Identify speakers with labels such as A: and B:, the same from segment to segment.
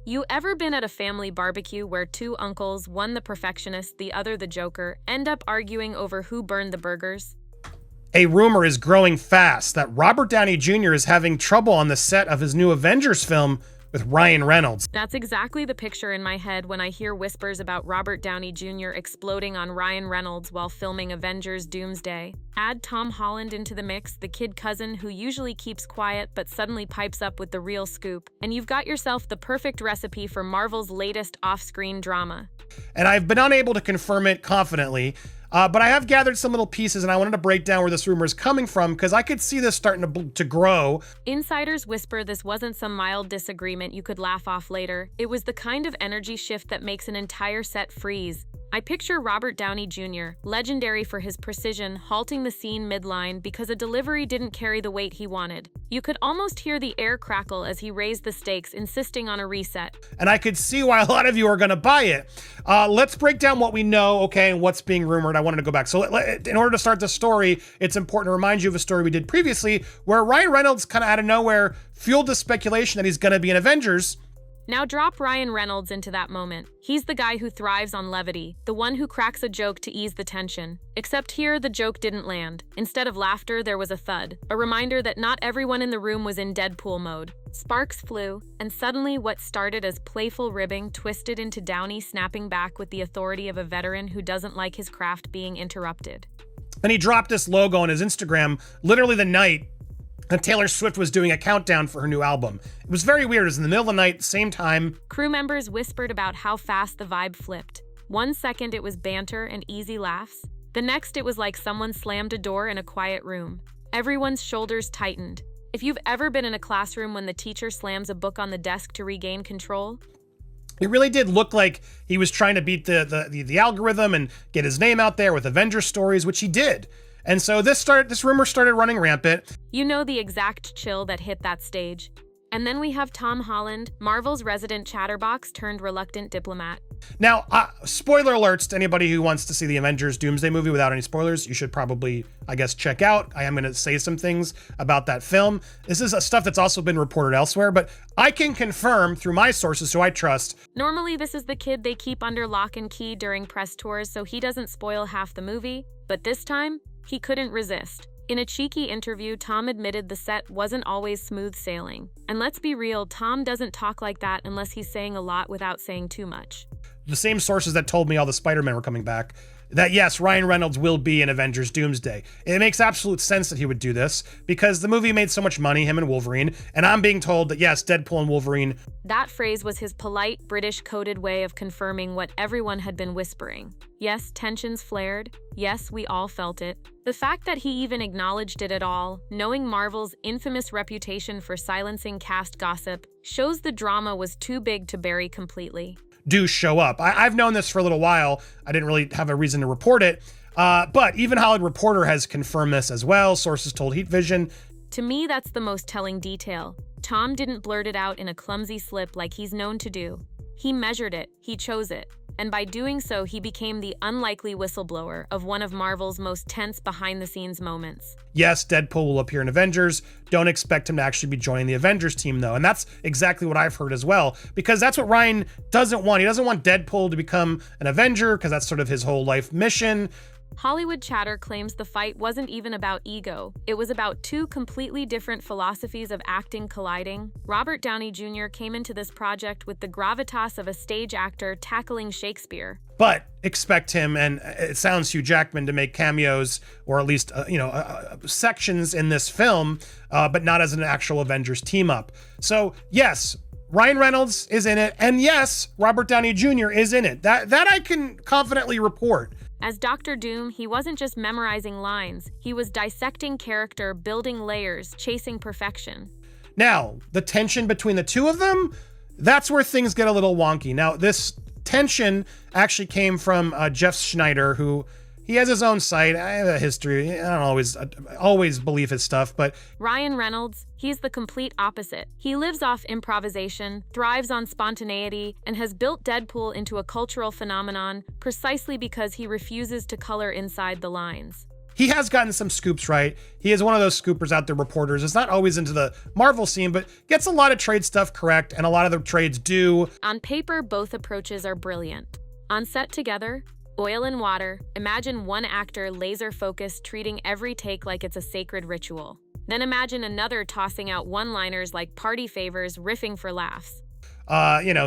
A: You ever been at a family barbecue where two uncles, one the perfectionist, the other the joker, end up arguing over who burned the burgers?
B: A rumor is growing fast that Robert Downey Jr. is having trouble on the set of his new Avengers film with Ryan Reynolds.
A: That's exactly the picture in my head when I hear whispers about Robert Downey Jr. exploding on Ryan Reynolds while filming Avengers Doomsday. Add Tom Holland into the mix, the kid cousin who usually keeps quiet but suddenly pipes up with the real scoop, and you've got yourself the perfect recipe for Marvel's latest off-screen drama.
B: And I've been unable to confirm it confidently, but I have gathered some little pieces, and I wanted to break down where this rumor is coming from because I could see this starting to grow.
A: Insiders whisper this wasn't some mild disagreement you could laugh off later. It was the kind of energy shift that makes an entire set freeze. I picture Robert Downey Jr., legendary for his precision, halting the scene midline because a delivery didn't carry the weight he wanted. You could almost hear the air crackle as he raised the stakes, insisting on a reset.
B: And I could see why a lot of you are going to buy it. Let's break down what we know, okay, and what's being rumored. I wanted to go back. So in order to start the story, it's important to remind you of a story we did previously where Ryan Reynolds kind of out of nowhere fueled the speculation that he's going to be in Avengers.
A: Now drop Ryan Reynolds into that moment. He's the guy who thrives on levity, the one who cracks a joke to ease the tension. Except here, the joke didn't land. Instead of laughter, there was a thud, a reminder that not everyone in the room was in Deadpool mode. Sparks flew, and suddenly what started as playful ribbing twisted into Downey snapping back with the authority of a veteran who doesn't like his craft being interrupted.
B: Then he dropped this logo on his Instagram literally the night and Taylor Swift was doing a countdown for her new album. It was very weird. It was in the middle of the night, same time.
A: Crew members whispered about how fast the vibe flipped. 1 second it was banter and easy laughs. The next it was like someone slammed a door in a quiet room. Everyone's shoulders tightened. If you've ever been in a classroom when the teacher slams a book on the desk to regain control,
B: it really did look like he was trying to beat the algorithm and get his name out there with Avengers stories, which he did. And so this rumor started running rampant.
A: You know the exact chill that hit that stage. And then we have Tom Holland, Marvel's resident chatterbox turned reluctant diplomat.
B: Now, spoiler alerts to anybody who wants to see the Avengers Doomsday movie without any spoilers. You should probably, I guess, check out. I am going to say some things about that film. This is stuff that's also been reported elsewhere, but I can confirm through my sources who I trust.
A: Normally, this is the kid they keep under lock and key during press tours so he doesn't spoil half the movie. But this time, he couldn't resist. In a cheeky interview, Tom admitted the set wasn't always smooth sailing. And let's be real, Tom doesn't talk like that unless he's saying a lot without saying too much.
B: The same sources that told me all the Spider-Men were coming back, that yes, Ryan Reynolds will be in Avengers Doomsday. It makes absolute sense that he would do this because the movie made so much money, him and Wolverine, and I'm being told that yes, Deadpool and Wolverine.
A: That phrase was his polite, British-coded way of confirming what everyone had been whispering. Yes, tensions flared. Yes, we all felt it. The fact that he even acknowledged it at all, knowing Marvel's infamous reputation for silencing cast gossip, shows the drama was too big to bury completely.
B: Do show up. I've known this for a little while. I didn't really have a reason to report it, but even Hollywood Reporter has confirmed this as well. Sources told Heat Vision.
A: To me, that's the most telling detail. Tom didn't blurt it out in a clumsy slip like he's known to do. He measured it, he chose it, and by doing so, he became the unlikely whistleblower of one of Marvel's most tense behind-the-scenes moments.
B: Yes, Deadpool will appear in Avengers. Don't expect him to actually be joining the Avengers team, though. And that's exactly what I've heard as well, because that's what Ryan doesn't want. He doesn't want Deadpool to become an Avenger, because that's sort of his whole life mission.
A: Hollywood chatter claims the fight wasn't even about ego. It was about two completely different philosophies of acting colliding. Robert Downey Jr. came into this project with the gravitas of a stage actor tackling Shakespeare.
B: But expect him, and it sounds Hugh Jackman, to make cameos, or at least sections in this film, but not as an actual Avengers team up. So yes, Ryan Reynolds is in it, and yes, Robert Downey Jr. is in it. That I can confidently report.
A: As Dr. Doom, he wasn't just memorizing lines. He was dissecting character, building layers, chasing perfection.
B: Now, the tension between the two of them, that's where things get a little wonky. Now, this tension actually came from Jeff Schneider, who he has his own site. I have a history. I don't always believe his stuff, but
A: Ryan Reynolds, he's the complete opposite. He lives off improvisation, thrives on spontaneity, and has built Deadpool into a cultural phenomenon precisely because he refuses to color inside the lines.
B: he has gotten some scoops right. He is one of those scoopers out there, reporters. It's not always into the Marvel scene, but gets a lot of trade stuff correct, and a lot of the trades do.
A: On paper, both approaches are brilliant. On set together, oil and water, imagine one actor laser-focused treating every take like it's a sacred ritual. Then imagine another tossing out one-liners like party favors, riffing for laughs.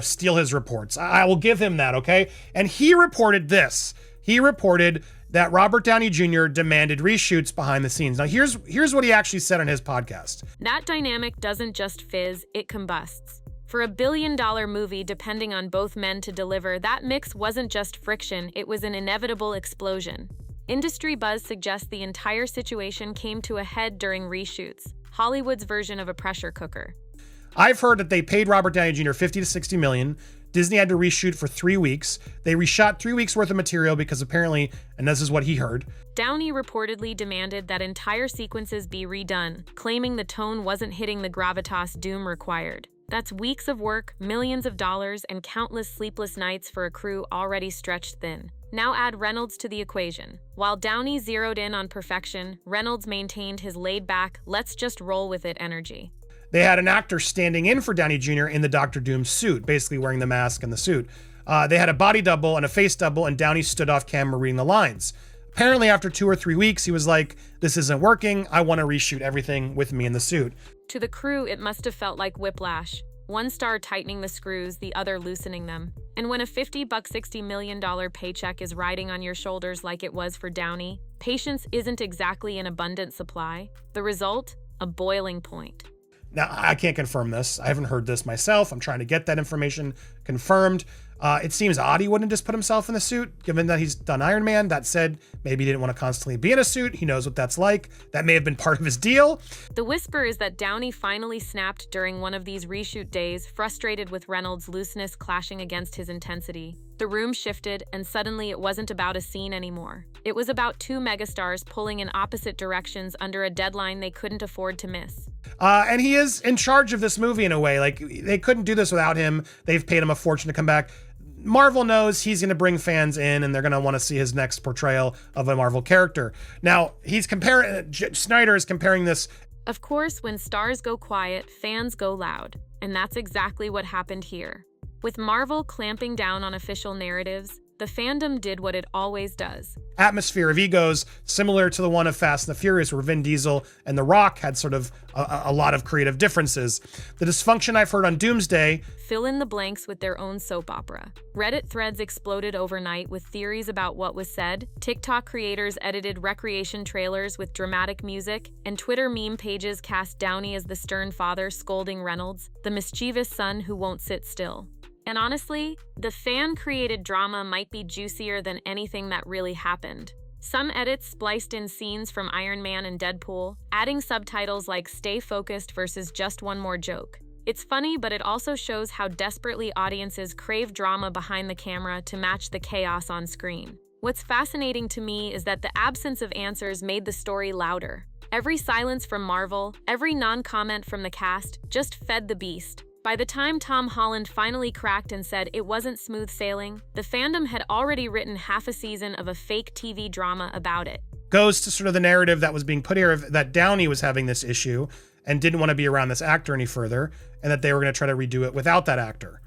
B: Steal his reports. I will give him that, okay? And he reported this. He reported that Robert Downey Jr. demanded reshoots behind the scenes. Now, here's what he actually said on his podcast.
A: That dynamic doesn't just fizz, it combusts. For $1 billion movie depending on both men to deliver, that mix wasn't just friction, it was an inevitable explosion. Industry buzz suggests the entire situation came to a head during reshoots, Hollywood's version of a pressure cooker.
B: I've heard that they paid Robert Downey Jr. 50 to 60 million. Disney had to reshoot for 3 weeks. They reshot 3 weeks worth of material because apparently, and this is what he heard,
A: Downey reportedly demanded that entire sequences be redone, claiming the tone wasn't hitting the gravitas Doom required. That's weeks of work, millions of dollars, and countless sleepless nights for a crew already stretched thin. Now add Reynolds to the equation. While Downey zeroed in on perfection, Reynolds maintained his laid-back, let's just roll with it energy.
B: They had an actor standing in for Downey Jr. in the Dr. Doom suit, basically wearing the mask and the suit. They had a body double and a face double, and Downey stood off camera reading the lines. Apparently, after 2 or 3 weeks, he was like, this isn't working. I want to reshoot everything with me in the suit.
A: To the crew, it must have felt like whiplash. One star tightening the screws, the other loosening them. And when a $60 million paycheck is riding on your shoulders like it was for Downey, patience isn't exactly an abundant supply. The result? A boiling point.
B: Now, I can't confirm this. I haven't heard this myself. I'm trying to get that information confirmed. It seems odd he wouldn't just put himself in the suit, given that he's done Iron Man. That said, maybe he didn't want to constantly be in a suit. He knows what that's like. That may have been part of his deal.
A: The whisper is that Downey finally snapped during one of these reshoot days, frustrated with Reynolds' looseness clashing against his intensity. The room shifted, and suddenly it wasn't about a scene anymore. It was about two megastars pulling in opposite directions under a deadline they couldn't afford to miss.
B: And he is in charge of this movie in a way. Like, they couldn't do this without him. They've paid him a fortune to come back. Marvel knows he's going to bring fans in, and they're going to want to see his next portrayal of a Marvel character. Now, Snyder is comparing this.
A: Of course, when stars go quiet, fans go loud. And that's exactly what happened here. With Marvel clamping down on official narratives, the fandom did what it always does.
B: Atmosphere of egos, similar to the one of Fast and the Furious, where Vin Diesel and The Rock had sort of a lot of creative differences. The dysfunction I've heard on Doomsday.
A: Fill in the blanks with their own soap opera. Reddit threads exploded overnight with theories about what was said, TikTok creators edited recreation trailers with dramatic music, and Twitter meme pages cast Downey as the stern father scolding Reynolds, the mischievous son who won't sit still. And honestly, the fan-created drama might be juicier than anything that really happened. Some edits spliced in scenes from Iron Man and Deadpool, adding subtitles like "Stay focused" versus "Just one more joke." It's funny, but it also shows how desperately audiences crave drama behind the camera to match the chaos on screen. What's fascinating to me is that the absence of answers made the story louder. Every silence from Marvel, every non-comment from the cast, just fed the beast. By the time Tom Holland finally cracked and said it wasn't smooth sailing, the fandom had already written half a season of a fake TV drama about it.
B: Goes to sort of the narrative that was being put here that Downey was having this issue and didn't want to be around this actor any further, and that they were going to try to redo it without that actor.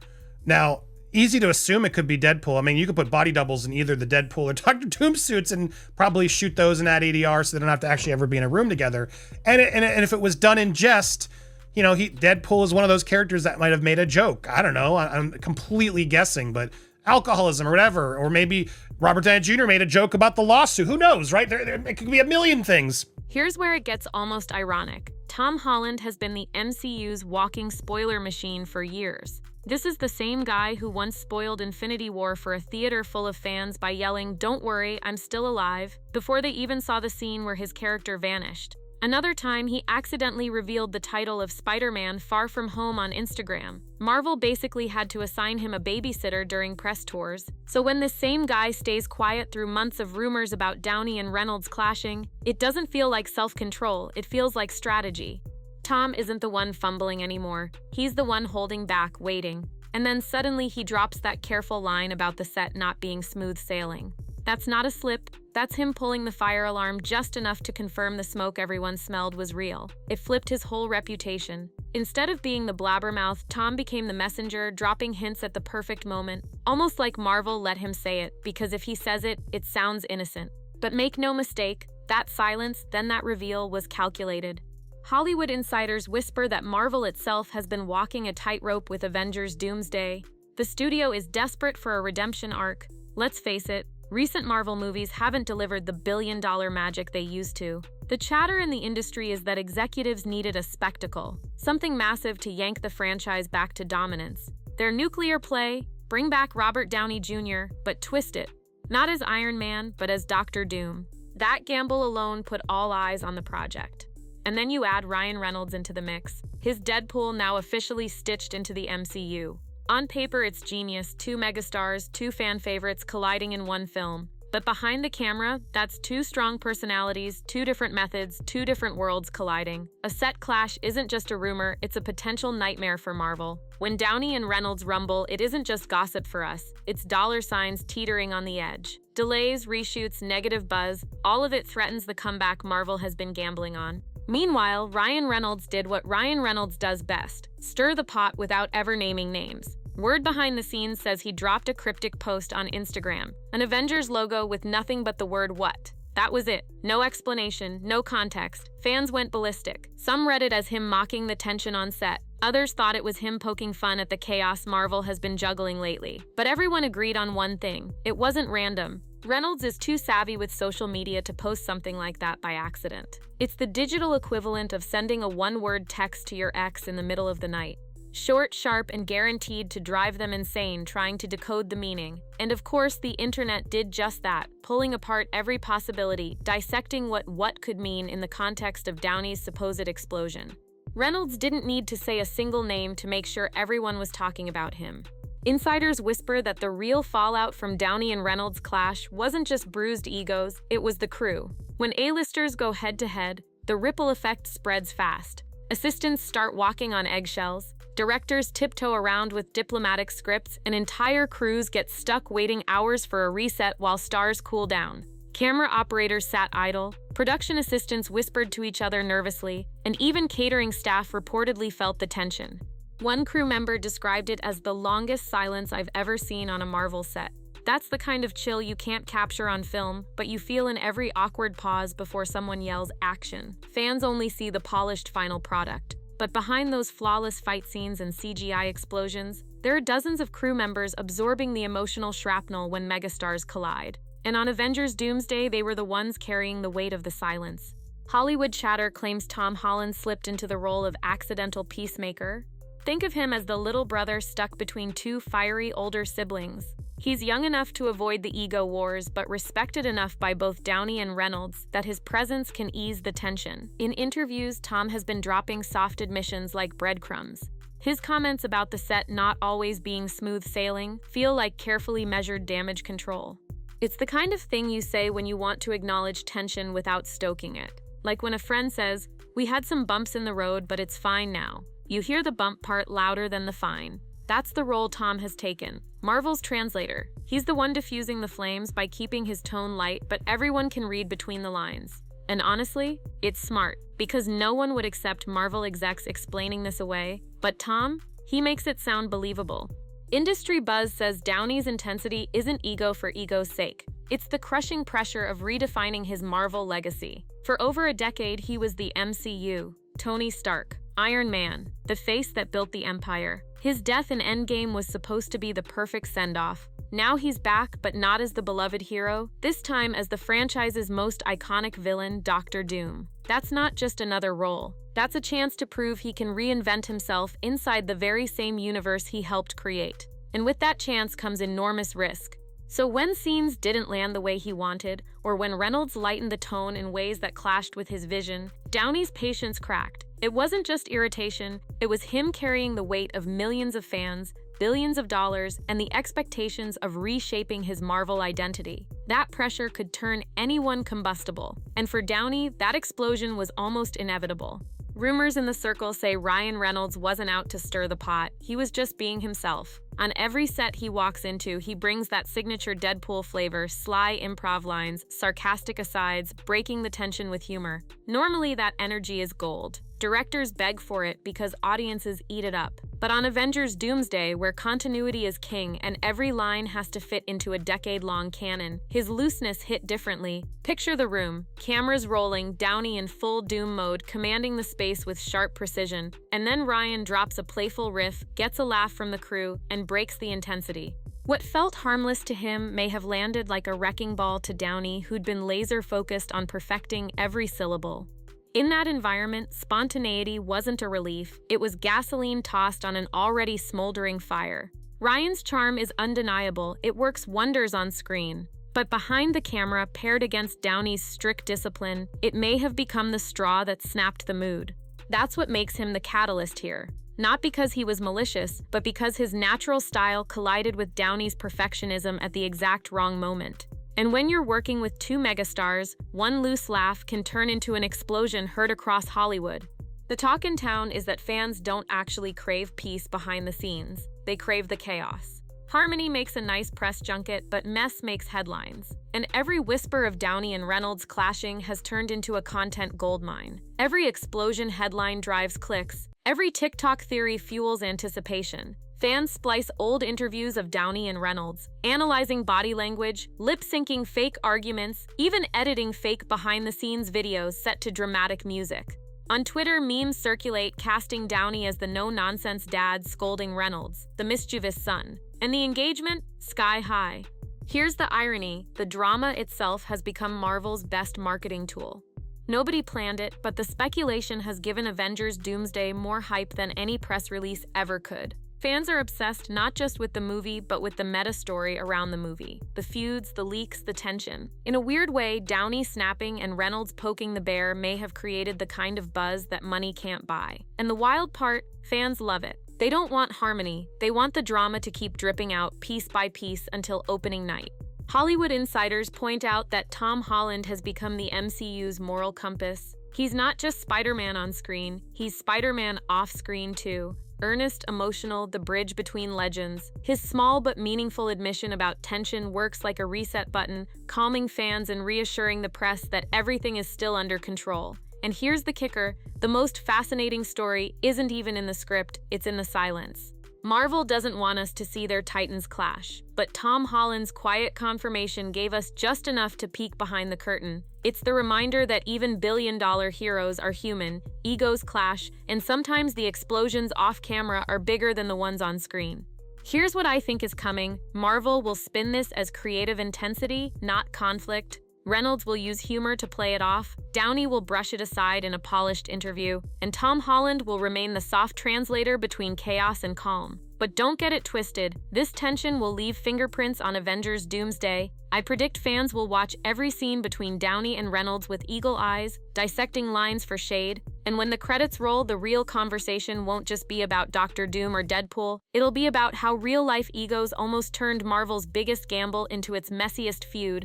B: Now, easy to assume it could be Deadpool. I mean, you could put body doubles in either the Deadpool or Dr. Doom suits and probably shoot those and add ADR so they don't have to actually ever be in a room together. And if it was done in jest, Deadpool is one of those characters that might have made a joke. I don't know. I'm completely guessing, but alcoholism or whatever. Or maybe Robert Downey Jr. made a joke about the lawsuit. Who knows, right? It could be a million things.
A: Here's where it gets almost ironic. Tom Holland has been the MCU's walking spoiler machine for years. This is the same guy who once spoiled Infinity War for a theater full of fans by yelling, "Don't worry, I'm still alive," before they even saw the scene where his character vanished. Another time, he accidentally revealed the title of Spider-Man Far From Home on Instagram. Marvel basically had to assign him a babysitter during press tours. So when this same guy stays quiet through months of rumors about Downey and Reynolds clashing, it doesn't feel like self-control, it feels like strategy. Tom isn't the one fumbling anymore. He's the one holding back, waiting. And then suddenly he drops that careful line about the set not being smooth sailing. That's not a slip, that's him pulling the fire alarm just enough to confirm the smoke everyone smelled was real. It flipped his whole reputation. Instead of being the blabbermouth, Tom became the messenger, dropping hints at the perfect moment, almost like Marvel let him say it, because if he says it, it sounds innocent. But make no mistake, that silence, then that reveal, was calculated. Hollywood insiders whisper that Marvel itself has been walking a tightrope with Avengers Doomsday. The studio is desperate for a redemption arc. Let's face it, recent Marvel movies haven't delivered the billion-dollar magic they used to. The chatter in the industry is that executives needed a spectacle, something massive to yank the franchise back to dominance. Their nuclear play, bring back Robert Downey Jr., but twist it. Not as Iron Man, but as Dr. Doom. That gamble alone put all eyes on the project. And then you add Ryan Reynolds into the mix, his Deadpool now officially stitched into the MCU. On paper, it's genius, 2 megastars, 2 fan favorites colliding in one film. But behind the camera, that's 2 strong personalities, 2 different methods, 2 different worlds colliding. A set clash isn't just a rumor, it's a potential nightmare for Marvel. When Downey and Reynolds rumble, it isn't just gossip for us, it's dollar signs teetering on the edge. Delays, reshoots, negative buzz, all of it threatens the comeback Marvel has been gambling on. Meanwhile, Ryan Reynolds did what Ryan Reynolds does best, stir the pot without ever naming names. Word behind the scenes says he dropped a cryptic post on Instagram, an Avengers logo with nothing but the word "what." That was it. No explanation, no context. Fans went ballistic. Some read it as him mocking the tension on set. Others thought it was him poking fun at the chaos Marvel has been juggling lately. But everyone agreed on one thing. It wasn't random. Reynolds is too savvy with social media to post something like that by accident. It's the digital equivalent of sending a one-word text to your ex in the middle of the night. Short, sharp, and guaranteed to drive them insane trying to decode the meaning. And of course, the internet did just that, pulling apart every possibility, dissecting what could mean in the context of Downey's supposed explosion. Reynolds didn't need to say a single name to make sure everyone was talking about him. Insiders whisper that the real fallout from Downey and Reynolds' clash wasn't just bruised egos, it was the crew. When A-listers go head-to-head, the ripple effect spreads fast. Assistants start walking on eggshells, directors tiptoe around with diplomatic scripts, and entire crews get stuck waiting hours for a reset while stars cool down. Camera operators sat idle, production assistants whispered to each other nervously, and even catering staff reportedly felt the tension. One crew member described it as the longest silence I've ever seen on a Marvel set. That's the kind of chill you can't capture on film, but you feel in every awkward pause before someone yells action. Fans only see the polished final product. But behind those flawless fight scenes and CGI explosions, there are dozens of crew members absorbing the emotional shrapnel when megastars collide. And on Avengers Doomsday, they were the ones carrying the weight of the silence. Hollywood chatter claims Tom Holland slipped into the role of accidental peacemaker. Think of him as the little brother stuck between 2 fiery older siblings. He's young enough to avoid the ego wars, but respected enough by both Downey and Reynolds that his presence can ease the tension. In interviews, Tom has been dropping soft admissions like breadcrumbs. His comments about the set not always being smooth sailing feel like carefully measured damage control. It's the kind of thing you say when you want to acknowledge tension without stoking it. Like when a friend says, "We had some bumps in the road, but it's fine now." You hear the bump part louder than the fine. That's the role Tom has taken. Marvel's translator. He's the one diffusing the flames by keeping his tone light, but everyone can read between the lines. And honestly, it's smart, because no one would accept Marvel execs explaining this away. But Tom, he makes it sound believable. Industry buzz says Downey's intensity isn't ego for ego's sake. It's the crushing pressure of redefining his Marvel legacy. For over a decade, he was the MCU, Tony Stark, Iron Man, the face that built the Empire. His death in Endgame was supposed to be the perfect send-off. Now he's back, but not as the beloved hero, this time as the franchise's most iconic villain, Dr. Doom. That's not just another role. That's a chance to prove he can reinvent himself inside the very same universe he helped create. And with that chance comes enormous risk. So when scenes didn't land the way he wanted, or when Reynolds lightened the tone in ways that clashed with his vision, Downey's patience cracked. It wasn't just irritation, it was him carrying the weight of millions of fans, billions of dollars, and the expectations of reshaping his Marvel identity. That pressure could turn anyone combustible. And for Downey, that explosion was almost inevitable. Rumors in the circle say Ryan Reynolds wasn't out to stir the pot, he was just being himself. On every set he walks into, he brings that signature Deadpool flavor, sly improv lines, sarcastic asides, breaking the tension with humor. Normally that energy is gold. Directors beg for it because audiences eat it up. But on Avengers Doomsday, where continuity is king and every line has to fit into a decade-long canon, his looseness hit differently. Picture the room, cameras rolling, Downey in full Doom mode, commanding the space with sharp precision, and then Ryan drops a playful riff, gets a laugh from the crew, and breaks the intensity. What felt harmless to him may have landed like a wrecking ball to Downey, who'd been laser-focused on perfecting every syllable. In that environment, spontaneity wasn't a relief, it was gasoline tossed on an already smoldering fire. Ryan's charm is undeniable, it works wonders on screen. But behind the camera, paired against Downey's strict discipline, it may have become the straw that snapped the mood. That's what makes him the catalyst here. Not because he was malicious, but because his natural style collided with Downey's perfectionism at the exact wrong moment. And when you're working with two megastars, one loose laugh can turn into an explosion heard across Hollywood. The talk in town is that fans don't actually crave peace behind the scenes. They crave the chaos. Harmony makes a nice press junket, but mess makes headlines. And every whisper of Downey and Reynolds clashing has turned into a content goldmine. Every explosion headline drives clicks. Every TikTok theory fuels anticipation. Fans splice old interviews of Downey and Reynolds, analyzing body language, lip-syncing fake arguments, even editing fake behind-the-scenes videos set to dramatic music. On Twitter, memes circulate casting Downey as the no-nonsense dad scolding Reynolds, the mischievous son. And the engagement? Sky high. Here's the irony, the drama itself has become Marvel's best marketing tool. Nobody planned it, but the speculation has given Avengers Doomsday more hype than any press release ever could. Fans are obsessed not just with the movie, but with the meta-story around the movie. The feuds, the leaks, the tension. In a weird way, Downey snapping and Reynolds poking the bear may have created the kind of buzz that money can't buy. And the wild part, fans love it. They don't want harmony, they want the drama to keep dripping out piece by piece until opening night. Hollywood insiders point out that Tom Holland has become the MCU's moral compass. He's not just Spider-Man on screen, he's Spider-Man off-screen too. Earnest, emotional, the bridge between legends. His small but meaningful admission about tension works like a reset button, calming fans and reassuring the press that everything is still under control. And here's the kicker, the most fascinating story isn't even in the script, it's in the silence. Marvel doesn't want us to see their titans clash, but Tom Holland's quiet confirmation gave us just enough to peek behind the curtain. It's the reminder that even billion-dollar heroes are human, egos clash, and sometimes the explosions off-camera are bigger than the ones on screen. Here's what I think is coming. Marvel will spin this as creative intensity, not conflict. Reynolds will use humor to play it off, Downey will brush it aside in a polished interview, and Tom Holland will remain the soft translator between chaos and calm. But don't get it twisted, this tension will leave fingerprints on Avengers Doomsday. I predict fans will watch every scene between Downey and Reynolds with eagle eyes, dissecting lines for shade, and when the credits roll, the real conversation won't just be about Doctor Doom or Deadpool, it'll be about how real-life egos almost turned Marvel's biggest gamble into its messiest feud.